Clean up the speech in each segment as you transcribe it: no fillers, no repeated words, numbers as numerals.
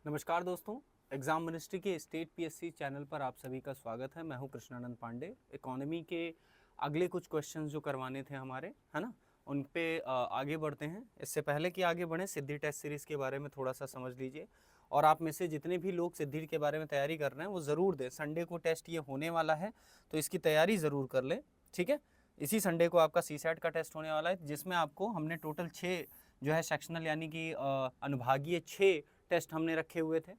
नमस्कार दोस्तों, exam ministry के स्टेट पीएससी चैनल पर आप सभी का स्वागत है। मैं हूं कृष्णानंद पांडे। इकोनॉमी के अगले कुछ क्वेश्चंस जो करवाने थे हमारे, है ना, उन पे आगे बढ़ते हैं। इससे पहले कि आगे बढ़ें, सिद्धि टेस्ट सीरीज़ के बारे में थोड़ा सा समझ लीजिए। और आप में से जितने भी लोग सिद्धि के बारे में तैयारी कर रहे हैं वो ज़रूर दें। संडे को टेस्ट ये होने वाला है, तो इसकी तैयारी ज़रूर कर लें, ठीक है। इसी संडे को आपका सीसैट का टेस्ट होने वाला है, जिसमें आपको हमने टोटल 6 जो है सेक्शनल यानी कि अनुभागीय 6 टेस्ट हमने रखे हुए थे।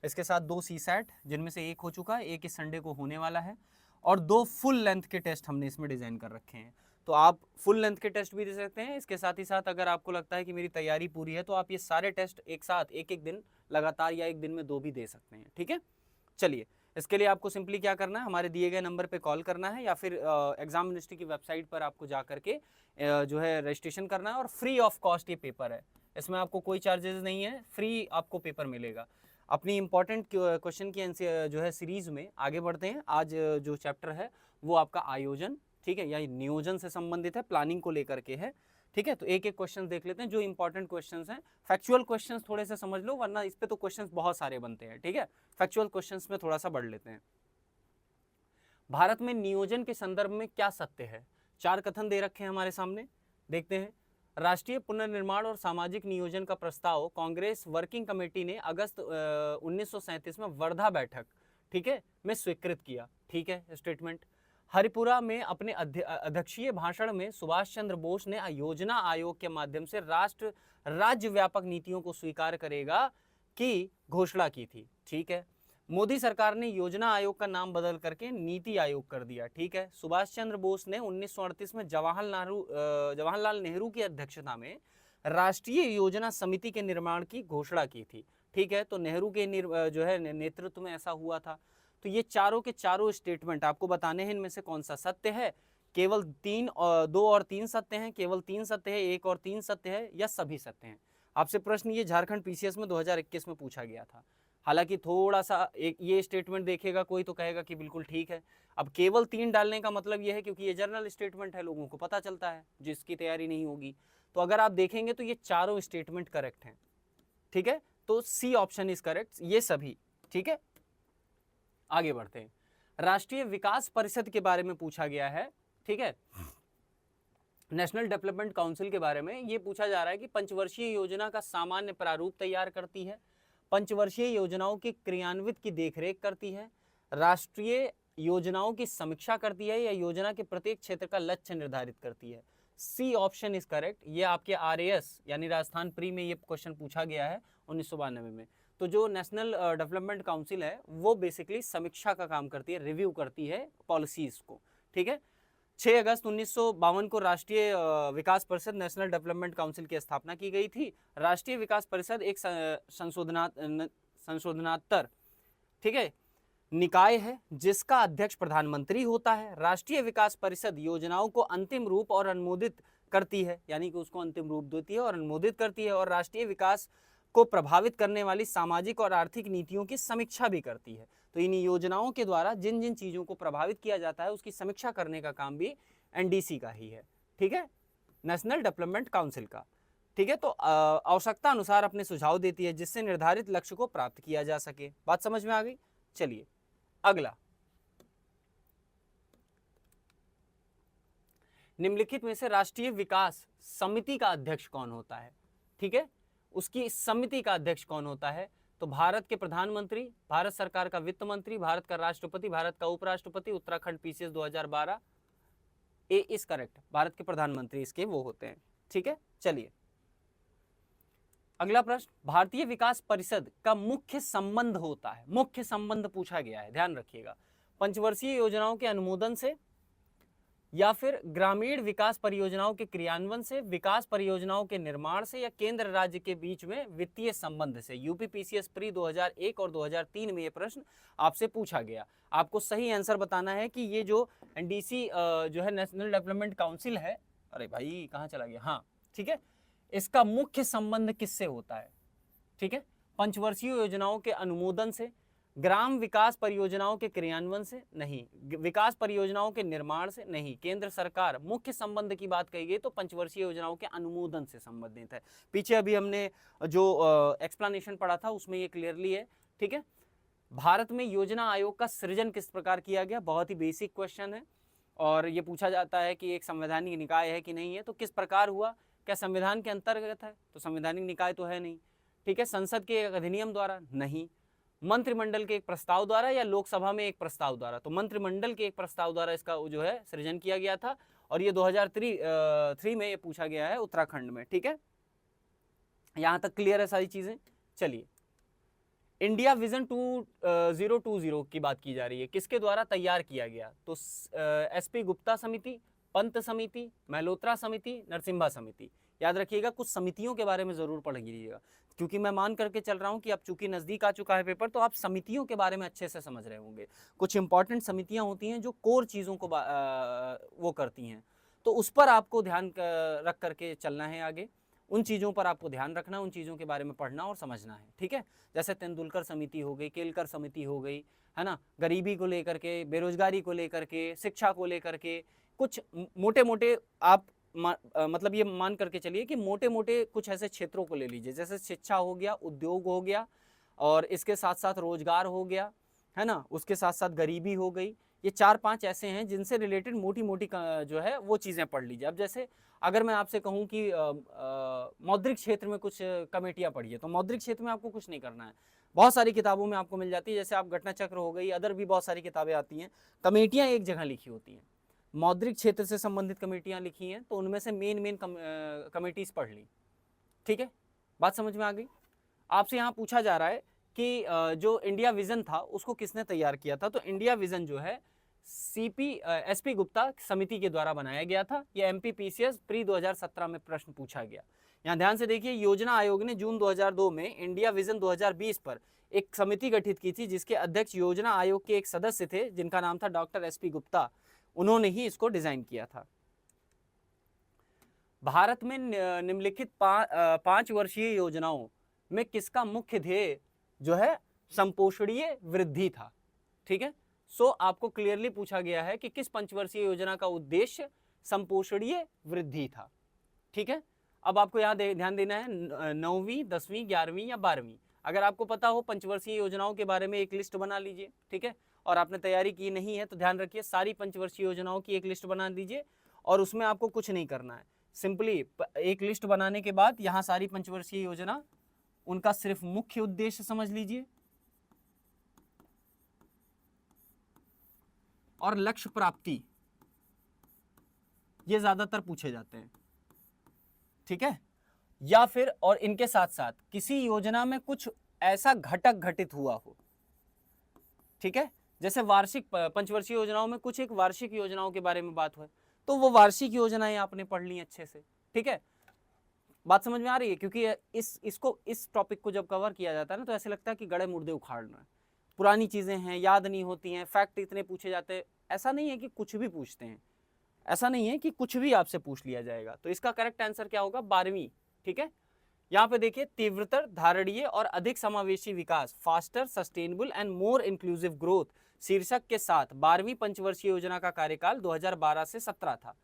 इसके साथ 2 सीसैट जिनमें से एक हो चुका है, एक इस संडे को होने वाला है, और 2 फुल लेंथ के टेस्ट हमने इसमें डिज़ाइन कर रखे हैं। तो आप फुल लेंथ के टेस्ट भी दे सकते हैं। इसके साथ ही साथ अगर आपको लगता है कि मेरी तैयारी पूरी है, तो आप ये सारे टेस्ट एक साथ एक एक दिन लगातार या एक दिन में 2 भी दे सकते हैं, ठीक है। चलिए, इसके लिए आपको सिंपली क्या करना है, हमारे दिए गए नंबर पे कॉल करना है या फिर एग्जाम मिनिस्ट्री की वेबसाइट पर आपको जा करके जो है रजिस्ट्रेशन करना है। और फ्री ऑफ कॉस्ट ये पेपर है, इसमें आपको कोई चार्जेस नहीं है, फ्री आपको पेपर मिलेगा। अपनी इंपॉर्टेंट क्वेश्चन की जो है सीरीज में आगे बढ़ते हैं। आज जो चैप्टर है वो आपका आयोजन, ठीक है, या नियोजन से संबंधित है, प्लानिंग को लेकर के है, ठीक है। तो एक एक क्वेश्चन देख लेते हैं जो इंपॉर्टेंट क्वेश्चंस हैं। फैक्चुअल क्वेश्चंस थोड़े से समझ लो, वरना इस पे तो क्वेश्चंस बहुत सारे बनते हैं, ठीक है। फैक्चुअल क्वेश्चंस में थोड़ा सा बढ़ लेते हैं। भारत में नियोजन के संदर्भ में क्या सत्य है? 4 कथन दे रखे हैं हमारे सामने, देखते हैं। राष्ट्रीय पुनर्निर्माण और सामाजिक नियोजन का प्रस्ताव कांग्रेस वर्किंग कमेटी ने अगस्त 1937 में वर्धा बैठक, ठीक है, में स्वीकृत किया, ठीक है, स्टेटमेंट। हरिपुरा में अपने अध्यक्षीय भाषण में सुभाष चंद्र बोस ने योजना आयोग के माध्यम से राष्ट्र राज्य व्यापक नीतियों को स्वीकार करेगा की घोषणा की थी, ठीक है। मोदी सरकार ने योजना आयोग का नाम बदल करके नीति आयोग कर दिया, ठीक है। सुभाष चंद्र बोस ने 1938 में जवाहरलाल नेहरू की अध्यक्षता में राष्ट्रीय योजना समिति के निर्माण की घोषणा की थी, ठीक है। तो नेहरू के जो है नेतृत्व में ऐसा हुआ था। तो ये चारों के चारों स्टेटमेंट आपको बताने हैं, इनमें से कौन सा सत्य है। केवल 2 और 3 सत्य हैं, केवल 3 सत्य है, 1 और 3 सत्य है, या सभी सत्य हैं। आपसे प्रश्न ये झारखंड पीसीएस में 2021 में पूछा गया था। हालांकि थोड़ा सा एक ये स्टेटमेंट देखेगा कोई तो कहेगा कि बिल्कुल ठीक है। अब केवल 3 डालने का मतलब ये है क्योंकि ये जनरल स्टेटमेंट है, लोगों को पता चलता है जिसकी तैयारी नहीं होगी। तो अगर आप देखेंगे तो ये चारों स्टेटमेंट करेक्ट हैं, ठीक है। तो सी ऑप्शन इज करेक्ट, ये सभी, ठीक है। आगे बढ़ते हैं। राष्ट्रीय विकास परिषद के बारे में पूछा गया है, ठीक है। नेशनल डेवलपमेंट काउंसिल के बारे में ये पूछा जा रहा है कि पंचवर्षीय योजना का सामान्य प्रारूप तैयार करती है, पंचवर्षीय योजनाओं के क्रियान्वित की देखरेख करती है, राष्ट्रीय योजनाओं की समीक्षा करती है, या योजना के प्रत्येक क्षेत्र का लक्ष्य निर्धारित करती है। C option is correct. ये आपके आरएएस यानी राजस्थान प्री में ये क्वेश्चन पूछा गया है 1992 में। तो जो नेशनल डेवलपमेंट काउंसिल है वो बेसिकली समीक्षा का काम करती है, रिव्यू करती है पॉलिसीज को, ठीक है। 6 अगस्त 1952 को राष्ट्रीय विकास परिषद नेशनल डेवलपमेंट काउंसिल की स्थापना की गई थी। राष्ट्रीय विकास परिषद एक संशोधनात्तर, ठीक है, निकाय है जिसका अध्यक्ष प्रधानमंत्री होता है। राष्ट्रीय विकास परिषद योजनाओं को अंतिम रूप और अनुमोदित करती है, यानी कि उसको अंतिम रूप देती है और अनुमोदित करती है, और राष्ट्रीय विकास को प्रभावित करने वाली सामाजिक और आर्थिक नीतियों की समीक्षा भी करती है। तो इन योजनाओं के द्वारा जिन जिन चीजों को प्रभावित किया जाता है उसकी समीक्षा करने का काम भी एनडीसी का ही है, ठीक है, नेशनल डेवलपमेंट काउंसिल का, ठीक है। तो आवश्यकता अनुसार अपने सुझाव देती है जिससे निर्धारित लक्ष्य को प्राप्त किया जा सके। बात समझ में आ गई। चलिए अगला, निम्नलिखित में से राष्ट्रीय विकास समिति का अध्यक्ष कौन होता है, ठीक है, उसकी समिति का अध्यक्ष कौन होता है। तो भारत के प्रधानमंत्री, भारत सरकार का वित्त मंत्री, भारत का राष्ट्रपति, भारत का उपराष्ट्रपति, Uttarakhand PCS 2012। A is correct, Bharat के प्रधानमंत्री इसके वो होते हैं, ठीक है। चलिए अगला प्रश्न, भारतीय विकास परिषद का मुख्य संबंध होता है, मुख्य संबंध पूछा गया है, ध्यान रखिएगा, पंचवर्षीय योजनाओं के अनुमोदन से, या फिर ग्रामीण विकास परियोजनाओं के क्रियान्वयन से, विकास परियोजनाओं के निर्माण से, या केंद्र राज्य के बीच में वित्तीय संबंध से। यूपी पीसीएस प्री 2001 और 2003 में ये प्रश्न आपसे पूछा गया। आपको सही आंसर बताना है कि ये जो एनडीसी जो है नेशनल डेवलपमेंट काउंसिल है, अरे भाई कहाँ चला गया, हाँ, ठीक है, इसका मुख्य संबंध किससे होता है, ठीक है, पंचवर्षीय योजनाओं के अनुमोदन से, ग्राम विकास परियोजनाओं के क्रियान्वयन से नहीं, विकास परियोजनाओं के निर्माण से नहीं, केंद्र सरकार मुख्य संबंध की बात कही गई तो पंचवर्षीय योजनाओं के अनुमोदन से संबंधित है। पीछे अभी हमने जो एक्सप्लेनेशन पढ़ा था उसमें ये क्लियरली है, ठीक है। भारत में योजना आयोग का सृजन किस प्रकार किया गया, बहुत ही बेसिक क्वेश्चन है और ये पूछा जाता है कि एक संवैधानिक निकाय है कि नहीं है, तो किस प्रकार हुआ, क्या संविधान के अंतर्गत है, तो संवैधानिक निकाय तो है नहीं, ठीक है। संसद के एक अधिनियम द्वारा नहीं, मंत्रिमंडल के एक प्रस्ताव द्वारा या लोकसभा में एक प्रस्ताव द्वारा, तो मंत्रिमंडल के एक प्रस्ताव द्वारा इसका जो है सृजन किया गया था और ये 2003 में ये पूछा गया है उत्तराखंड में, ठीक है। यहां तक क्लियर है सारी चीजें। चलिए, इंडिया विजन 2020 की बात की जा रही है, किसके द्वारा तैयार किया गया, तो एसपी गुप्ता समिति, पंत समिति, मेहलोत्रा समिति, नरसिम्हा समिति। याद रखिएगा, कुछ समितियों के बारे में जरूर पढ़ लीजिएगा, क्योंकि मैं मान करके चल रहा हूं कि अब चूंकि नजदीक आ चुका है पेपर, तो आप समितियों के बारे में अच्छे से समझ रहे होंगे। कुछ इंपॉर्टेंट समितियां होती हैं जो कोर चीजों को वो करती हैं, तो उस पर आपको ध्यान रख करके चलना है आगे, उन चीज़ों पर आपको ध्यान रखना, उन चीज़ों के बारे में पढ़ना और समझना है, ठीक है। जैसे तेंदुलकर समिति हो गई, केलकर समिति हो गई, है ना, गरीबी को लेकर के, बेरोजगारी को लेकर के, शिक्षा को लेकर के, कुछ मोटे मोटे आप मतलब ये मान करके चलिए कि मोटे मोटे कुछ ऐसे क्षेत्रों को ले लीजिए, जैसे शिक्षा हो गया, उद्योग हो गया, और इसके साथ साथ रोजगार हो गया, है ना, उसके साथ साथ गरीबी हो गई। ये 4-5 ऐसे हैं जिनसे रिलेटेड मोटी मोटी जो है वो चीज़ें पढ़ लीजिए। अब जैसे अगर मैं आपसे कहूं कि मौद्रिक क्षेत्र में कुछ कमेटियां पढ़िए, तो मौद्रिक क्षेत्र में आपको कुछ नहीं करना है, बहुत सारी किताबों में आपको मिल जाती है, जैसे आप घटना चक्र हो गई, अदर भी बहुत सारी किताबें आती हैं, कमेटियां एक जगह लिखी होती हैं, मौद्रिक क्षेत्र से संबंधित कमेटियां लिखी हैं, तो उनमें से मेन कमेटीज पढ़ ली, ठीक है। बात समझ में आ गई। आपसे यहाँ पूछा जा रहा है कि जो इंडिया विजन था उसको किसने तैयार किया था, तो इंडिया विजन जो है एसपी गुप्ता समिति के द्वारा बनाया गया था। ये एमपीपीसीएस प्री 2017 में प्रश्न पूछा गया। यहाँ ध्यान से देखिए, योजना आयोग ने जून 2002 में इंडिया विजन 2020 पर एक समिति गठित की थी, जिसके अध्यक्ष योजना आयोग के एक सदस्य थे जिनका नाम था डॉक्टर एसपी गुप्ता, उन्होंने ही इसको डिजाइन किया था। भारत में निम्नलिखित 5 वर्षीय योजनाओं में किसका मुख्य ध्येय जो है संपोषणीय वृद्धि था, ठीक है। सो आपको क्लियरली पूछा गया है कि किस पंचवर्षीय योजना का उद्देश्य संपोषणीय वृद्धि था, ठीक है। अब आपको यहाँ ध्यान देना है 9वीं, 10वीं, 11वीं या 12वीं। अगर आपको पता हो पंचवर्षीय योजनाओं के बारे में एक लिस्ट बना लीजिए, ठीक है, और आपने तैयारी की नहीं है तो ध्यान रखिए सारी पंचवर्षीय योजनाओं की एक लिस्ट बना दीजिए, और उसमें आपको कुछ नहीं करना है, सिंपली एक लिस्ट बनाने के बाद यहाँ सारी पंचवर्षीय योजना, उनका सिर्फ मुख्य उद्देश्य समझ लीजिए और लक्ष्य प्राप्ति, ये ज्यादातर पूछे जाते हैं, ठीक है। या फिर और इनके साथ साथ किसी योजना में कुछ ऐसा घटक घटित हुआ हो, ठीक है, जैसे वार्षिक पंचवर्षीय योजनाओं में कुछ एक वार्षिक योजनाओं के बारे में बात हुई, तो वो वार्षिक योजनाएं आपने पढ़ ली अच्छे से, ठीक है। बात समझ में आ रही है, क्योंकि इस टॉपिक को जब कवर किया जाता है ना, तो ऐसे लगता है कि गड़े मुर्दे उखाड़ना है, पुरानी चीजें हैं, याद नहीं होती हैं, फैक्ट इतने पूछे जाते हैं। ऐसा नहीं है कि कुछ भी पूछते हैं, ऐसा नहीं है कि कुछ भी आपसे पूछ लिया जाएगा। तो इसका करेक्ट आंसर क्या होगा, 12वीं, ठीक है। यहाँ पे देखिए, तीव्रतर, धारणीय और अधिक समावेशी विकास, faster, sustainable and more inclusive growth शीर्षक के साथ 12वीं पंचवर्षीय योजना का कार्यकाल 2012 से 17 था,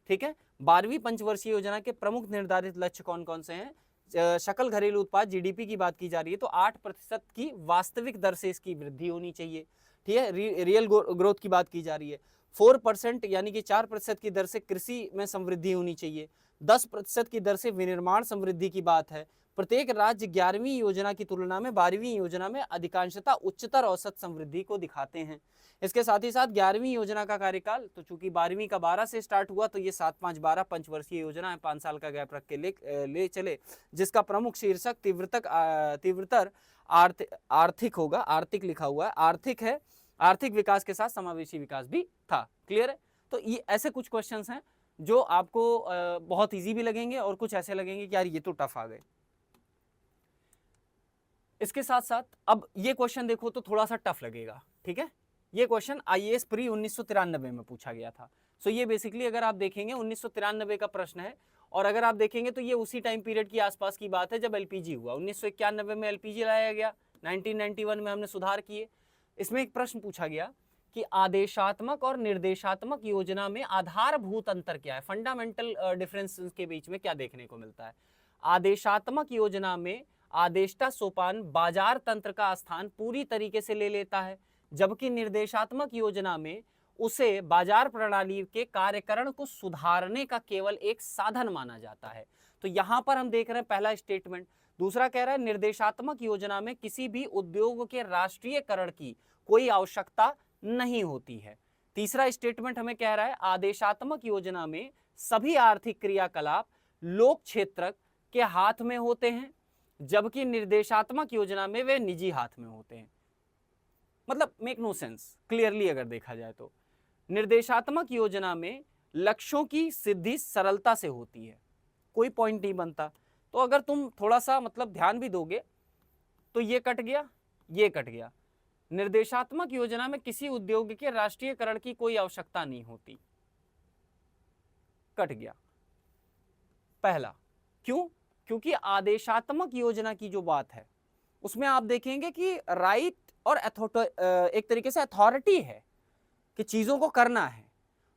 ठीक है। 12वीं पंचवर्षीय योजना के प्रमुख निर्धारित लक्ष्य कौन कौन से हैं, सकल घरेलू उत्पाद जीडीपी की बात की जा रही है, तो 8% की वास्तविक दर से इसकी वृद्धि होनी चाहिए, ठीक है। रियल ग्रोथ की बात की जा रही है। 4% यानी कि 4% की दर से कृषि में समृद्धि होनी चाहिए। 10% की दर से विनिर्माण समृद्धि की बात है। प्रत्येक राज्य 11वीं योजना की तुलना में 12वीं योजना में अधिकांशतः उच्चतर औसत समृद्धि को दिखाते हैं। इसके साथ ही साथ 11वीं योजना का कार्यकाल, तो चूंकि 12वीं का 12 से स्टार्ट हुआ, तो ये 7-5-12 पंचवर्षीय योजना है, 5 साल का गैप रख के ले चले, जिसका प्रमुख शीर्षक तीव्रतर आर्थिक होगा, आर्थिक लिखा हुआ है, आर्थिक है, आर्थिक विकास के साथ समावेशी विकास भी था। क्लियर है। तो ये ऐसे कुछ क्वेश्चंस हैं जो आपको बहुत इजी भी लगेंगे और कुछ ऐसे लगेंगे कि यार ये तो टफ आ गए। इसके साथ साथ अब ये क्वेश्चन देखो तो थोड़ा सा टफ लगेगा, ठीक है। ये क्वेश्चन आईएएस प्री 1993 में पूछा गया था। सो ये बेसिकली अगर आप देखेंगे 1993 का प्रश्न है, और अगर आप देखेंगे तो ये उसी टाइम पीरियड की आसपास की बात है जब एलपीजी हुआ। 1991 में एलपीजी लाया गया, 1991 में हमने सुधार किए, इसमें एक प्रश्न पूछा गया कि आदेशात्मक और निर्देशात्मक योजना में आधारभूत अंतर क्या है, फंडामेंटल डिफरेंस के बीच में क्या देखने को मिलता है। आदेशात्मक योजना में आदेष्टा सोपान बाजार तंत्र का स्थान पूरी तरीके से ले लेता है, जबकि निर्देशात्मक योजना में उसे बाजार प्रणाली के कार्यकरण को सुधारने का केवल एक साधन माना जाता है। तो यहां पर हम देख रहे हैं पहला स्टेटमेंट। दूसरा कह रहा है निर्देशात्मक योजना में किसी भी उद्योग के राष्ट्रीयकरण की कोई आवश्यकता नहीं होती है। तीसरा स्टेटमेंट हमें कह रहा है आदेशात्मक योजना में सभी आर्थिक क्रियाकलाप लोक क्षेत्र के हाथ में होते हैं, जबकि निर्देशात्मक योजना में वे निजी हाथ में होते हैं। मतलब मेक नो सेंस क्लियरली अगर देखा जाए तो निर्देशात्मक योजना में लक्ष्यों की सिद्धि सरलता से होती है, कोई पॉइंट नहीं बनता। तो अगर तुम थोड़ा सा मतलब ध्यान भी दोगे तो ये कट गया, ये कट गया। निर्देशात्मक योजना में किसी उद्योग के राष्ट्रीयकरण की कोई आवश्यकता नहीं होती, कट गया पहला। क्यों? क्योंकि आदेशात्मक योजना की जो बात है उसमें आप देखेंगे कि राइट और एक तरीके से अथॉरिटी है कि चीजों को करना है।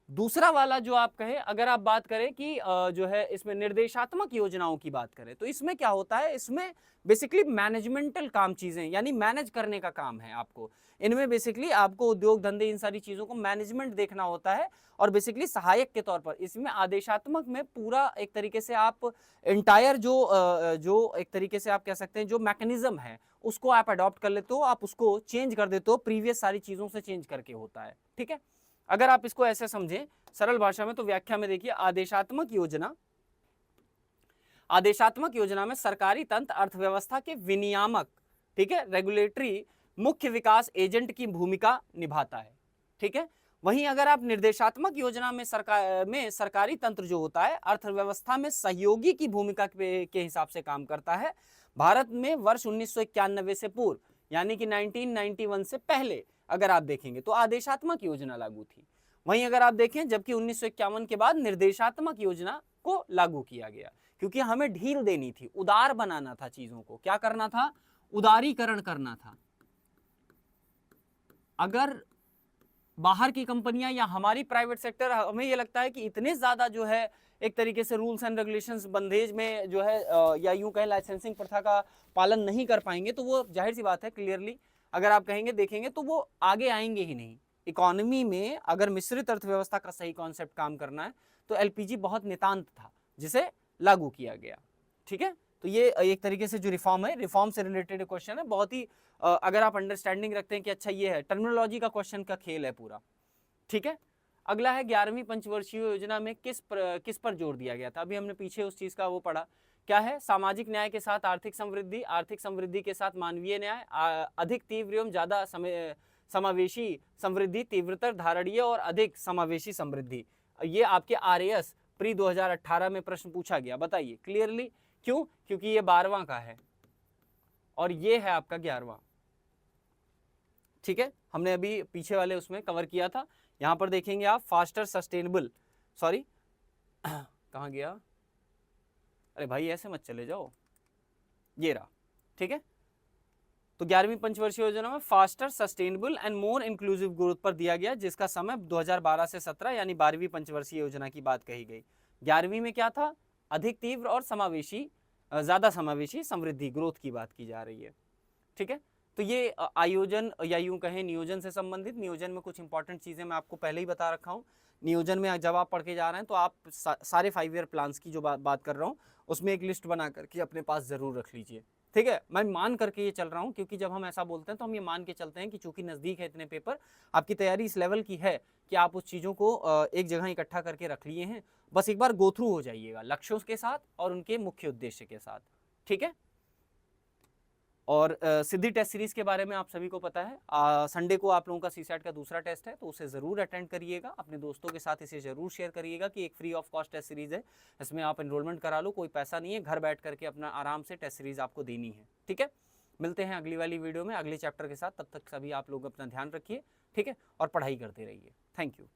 दूसरा वाला जो आप कहे, अगर आप बात करें कि जो है इसमें निर्देशात्मक योजनाओं की बात करें तो इसमें क्या होता है, इसमें बेसिकली मैनेजमेंटल काम चीजें यानी मैनेज करने का काम है आपको। इनमें बेसिकली आपको उद्योग धंधे इन सारी चीजों को मैनेजमेंट देखना होता है और बेसिकली सहायक के तौर पर। इसमें आदेशात्मक में पूरा एक तरीके से आप इंटायर जो एक तरीके से आप कह सकते हैं जो मैकेनिज्म है उसको आप अडॉप्ट कर लेते हो, आप उसको चेंज कर देते हो, प्रीवियस सारी चीजों से चेंज करके होता है। ठीक है, अगर आप इसको ऐसे समझें सरल भाषा में तो व्याख्या में देखिए आदेशात्मक योजना में सरकारी तंत्र अर्थव्यवस्था के विनियामक, ठीक है, रेगुलेटरी मुख्य विकास एजेंट की भूमिका निभाता है। ठीक है, वहीं अगर आप निर्देशात्मक योजना में सरकारी तंत्र जो होता है अर्थव्यवस्था में सहयोगी की भूमिका के हिसाब से काम करता है। भारत में वर्ष 1991 से पूर्व यानी कि 1991 से पहले अगर आप देखेंगे तो आदेशात्मक योजना लागू थी। वहीं अगर आप देखें जबकि 1951 के बाद निर्देशात्मक योजना को लागू किया गया, क्योंकि हमें ढील देनी थी, उदार बनाना था चीजों को। क्या करना था? उदारीकरण करना था। अगर बाहर की कंपनियां या हमारी प्राइवेट सेक्टर, हमें ये लगता है कि इतने ज्यादा जो है एक तरीके से रूल्स एंड रेगुलेशंस बंदेज में जो है या यूं कहें लाइसेंसिंग प्रथा का पालन नहीं कर पाएंगे, तो वो जाहिर सी बात है क्लियरली अगर आप कहेंगे देखेंगे तो वो आगे आएंगे ही नहीं। इकोनॉमी में अगर मिश्रित अर्थव्यवस्था का सही कॉन्सेप्ट काम करना है तो एलपीजी बहुत नितांत था जिसे लागू किया गया। ठीक है, तो ये एक तरीके से जो रिफॉर्म है, रिफॉर्म से रिलेटेड क्वेश्चन है, बहुत ही अगर आप अंडरस्टैंडिंग रखते हैं कि अच्छा ये है, टर्मिनोलॉजी का क्वेश्चन का खेल है पूरा। ठीक है, अगला है 11वीं पंचवर्षीय योजना में किस पर जोर दिया गया था। अभी हमने पीछे उस चीज का वो पढ़ा, क्या है? सामाजिक न्याय के साथ आर्थिक समृद्धि, आर्थिक समृद्धि के साथ मानवीय न्याय, अधिक तीव्र एवं ज्यादा समावेशी समृद्धि, तीव्रतर धारणीय और अधिक समावेशी समृद्धि। ये आपके RAS प्री 2018 में प्रश्न पूछा गया, बताइए क्लियरली। क्यों? क्योंकि ये 12वां का है और ये है आपका 11वां। ठीक है, हमने अभी पीछे वाले उसमें कवर किया था। यहां पर देखेंगे आप फास्टर सस्टेनेबल, सॉरी कहां गया, अरे भाई ऐसे मत चले जाओ, ये रहा। ठीक है, तो 11वीं पंचवर्षीय योजना में faster sustainable and more inclusive growth पर दिया गया, जिसका समय 2012 से 17 यानी 12वीं पंचवर्षीय योजना की बात कही गई। 11वीं में क्या था? अधिक तीव्र और समावेशी, ज्यादा समावेशी समृद्धि, ग्रोथ की बात की जा रही है। ठीक है, तो ये आयोजन या यूं कहें नियोजन से संबंधित, नियोजन में कुछ इंपॉर्टेंट चीजें मैं आपको पहले ही बता रखा हूँ। नियोजन में जब आप पढ़ के जा रहे हैं तो आप सारे 5 ईयर प्लान्स की जो बात कर रहा हूँ उसमें एक लिस्ट बना करके अपने पास जरूर रख लीजिए। ठीक है, मैं मान करके ये चल रहा हूँ, क्योंकि जब हम ऐसा बोलते हैं तो हम ये मान के चलते हैं कि चूंकि नजदीक है इतने पेपर, आपकी तैयारी इस लेवल की है कि आप उस चीजों को एक जगह इकट्ठा करके रख लिए हैं। बस एक बार गो थ्रू हो जाइएगा लक्ष्यों के साथ और उनके मुख्य उद्देश्य के साथ। ठीक है, और सिद्धि टेस्ट सीरीज के बारे में आप सभी को पता है, संडे को आप लोगों का सीसैट का दूसरा टेस्ट है, तो उसे ज़रूर अटेंड करिएगा। अपने दोस्तों के साथ इसे ज़रूर शेयर करिएगा कि एक free of cost test series है, इसमें आप एनरोलमेंट करा लो, कोई पैसा नहीं है, घर बैठ करके अपना आराम से टेस्ट सीरीज़ आपको देनी है। ठीक है, मिलते हैं अगली वाली वीडियो में अगले चैप्टर के साथ, तब तक सभी आप लोग अपना ध्यान रखिए। ठीक है, और पढ़ाई करते रहिए। Thank you.